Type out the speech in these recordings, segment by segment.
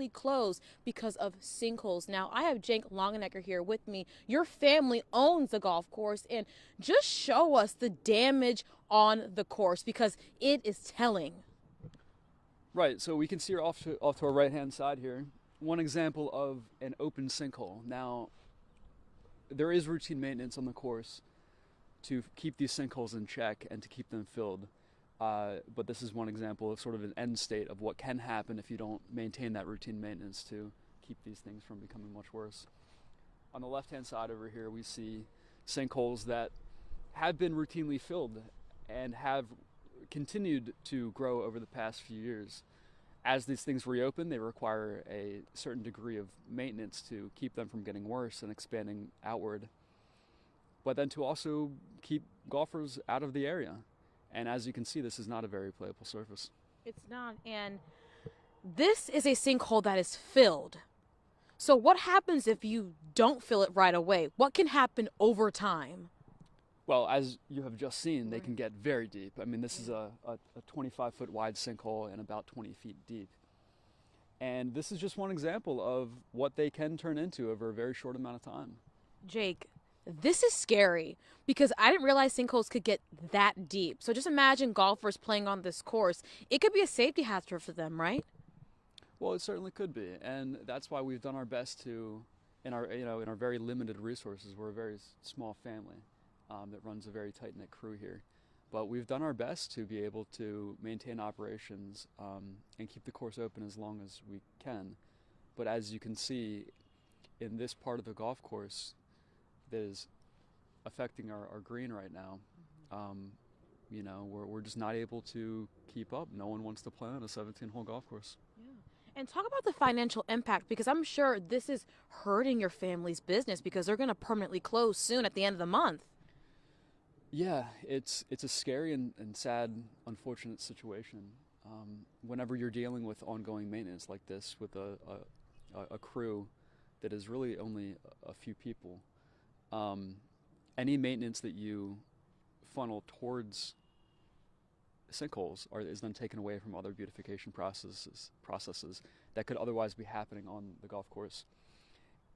closed because of sinkholes. Now, I have Jake Longenecker here with me. Your family owns the golf course, and just show us the damage on the course because it is telling. Right, so we can see her off to our right-hand side here. One example of an open sinkhole. Now, there is routine maintenance on the course to keep these sinkholes in check and to keep them filled. But this is one example of sort of an end state of what can happen if you don't maintain that routine maintenance to keep these things from becoming much worse. On the left-hand side over here, we see sinkholes that have been routinely filled and have continued to grow over the past few years. As these things reopen, they require a certain degree of maintenance to keep them from getting worse and expanding outward, but then to also keep golfers out of the area. And as you can see, this is not a very playable surface. It's not. And this is a sinkhole that is filled. So, what happens if you don't fill it right away? What can happen over time? Well, as you have just seen, they can get very deep. I mean, this is a 25-foot wide sinkhole and about 20 feet deep. And this is just one example of what they can turn into over a very short amount of time. Jake, this is scary because I didn't realize sinkholes could get that deep. So just imagine golfers playing on this course. It could be a safety hazard for them, right? Well, it certainly could be, and that's why we've done our best to, in our very limited resources. We're a very small family that runs a very tight-knit crew here, but we've done our best to be able to maintain operations and keep the course open as long as we can. But as you can see, in this part of the golf course that is affecting our green right now, we're just not able to keep up. No one wants to play on a 17-hole golf course. Yeah. And talk about the financial impact because I'm sure this is hurting your family's business because they're going to permanently close soon at the end of the month. Yeah, it's a scary and sad, unfortunate situation. Whenever you're dealing with ongoing maintenance like this with a crew that is really only a few people, any maintenance that you funnel towards sinkholes is then taken away from other beautification processes that could otherwise be happening on the golf course.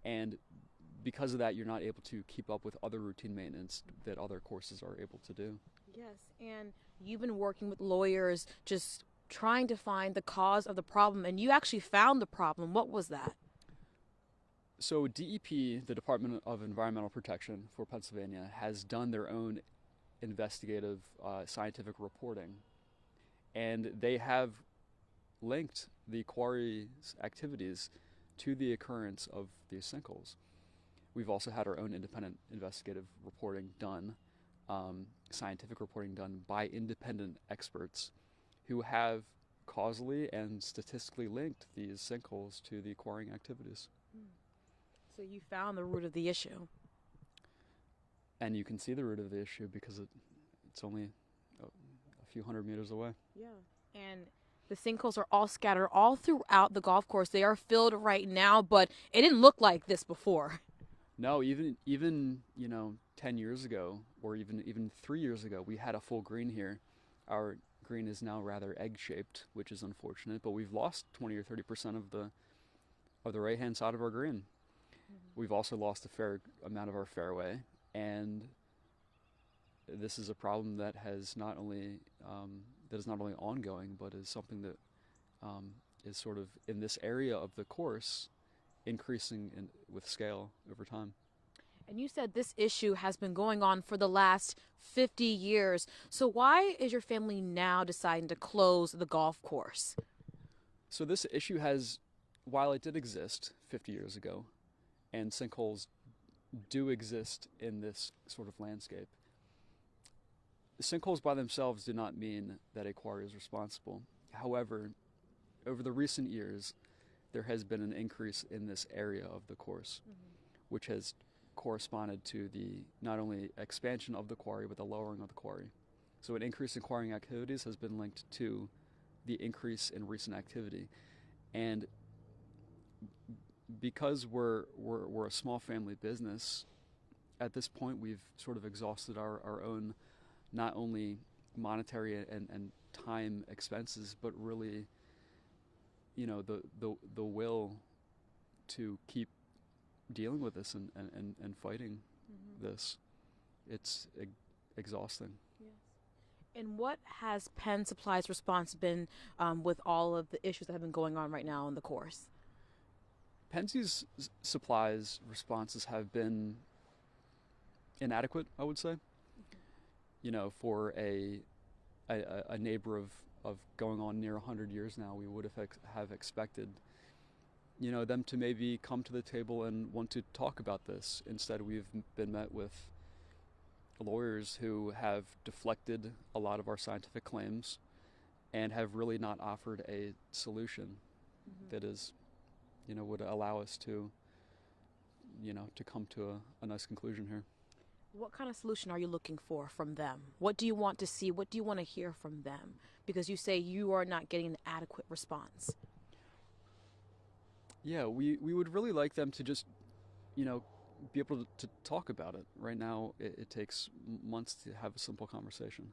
And because of that, you're not able to keep up with other routine maintenance that other courses are able to do. Yes, and you've been working with lawyers just trying to find the cause of the problem, and you actually found the problem. What was that? So DEP, the Department of Environmental Protection for Pennsylvania, has done their own investigative scientific reporting, and they have linked the quarry's activities to the occurrence of these sinkholes. We've also had our own independent investigative reporting done, scientific reporting done by independent experts who have causally and statistically linked these sinkholes to the quarrying activities. So you found the root of the issue. And you can see the root of the issue because it's only a few hundred meters away. Yeah. And the sinkholes are all scattered all throughout the golf course. They are filled right now, but it didn't look like this before. No, even 10 years ago, or even 3 years ago, we had a full green here. Our green is now rather egg-shaped, which is unfortunate, but we've lost 20 or 30% of the right-hand side of our green. We've also lost a fair amount of our fairway, and this is a problem that is not only ongoing, but is something that is sort of in this area of the course increasing with scale over time. And you said this issue has been going on for the last 50 years. So why is your family now deciding to close the golf course? So this issue has, while it did exist 50 years ago, and sinkholes do exist in this sort of landscape, sinkholes by themselves do not mean that a quarry is responsible. However, over the recent years, there has been an increase in this area of the course, which has corresponded to the not only expansion of the quarry, but the lowering of the quarry. So an increase in quarrying activities has been linked to the increase in recent activity. And because we're a small family business, at this point we've sort of exhausted our own not only monetary and time expenses, but really the will to keep dealing with this and fighting this. It's exhausting. Yes. And what has Penn Supply's response been with all of the issues that have been going on right now on the course? Penn's Supply's responses have been inadequate, I would say. For a neighbor of going on near 100 years now, we would have expected, them to maybe come to the table and want to talk about this. Instead, we've been met with lawyers who have deflected a lot of our scientific claims and have really not offered a solution that is, would allow us to, to come to a nice conclusion here. What kind of solution are you looking for from them? What do you want to see? What do you want to hear from them? Because you say you are not getting an adequate response. Yeah, we would really like them to just, be able to talk about it. Right now, it takes months to have a simple conversation.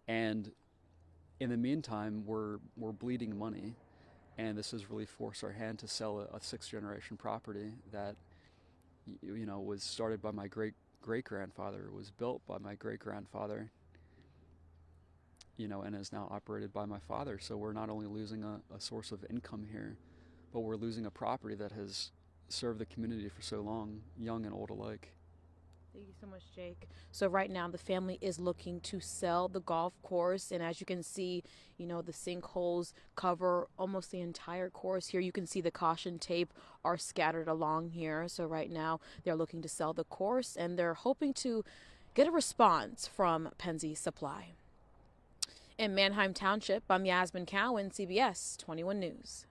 And in the meantime, we're bleeding money. And this has really forced our hand to sell a sixth-generation property that, was started by my great-grandfather, was built by my great-grandfather, and is now operated by my father. So we're not only losing a source of income here, but we're losing a property that has served the community for so long, young and old alike. Thank you so much, Jake. So right now the family is looking to sell the golf course, and as you can see, the sinkholes cover almost the entire course here. You can see the caution tape are scattered along here. So right now they're looking to sell the course, and they're hoping to get a response from Penn Supply. In Manheim Township, I'm Yasmine Cowan, CBS 21 News.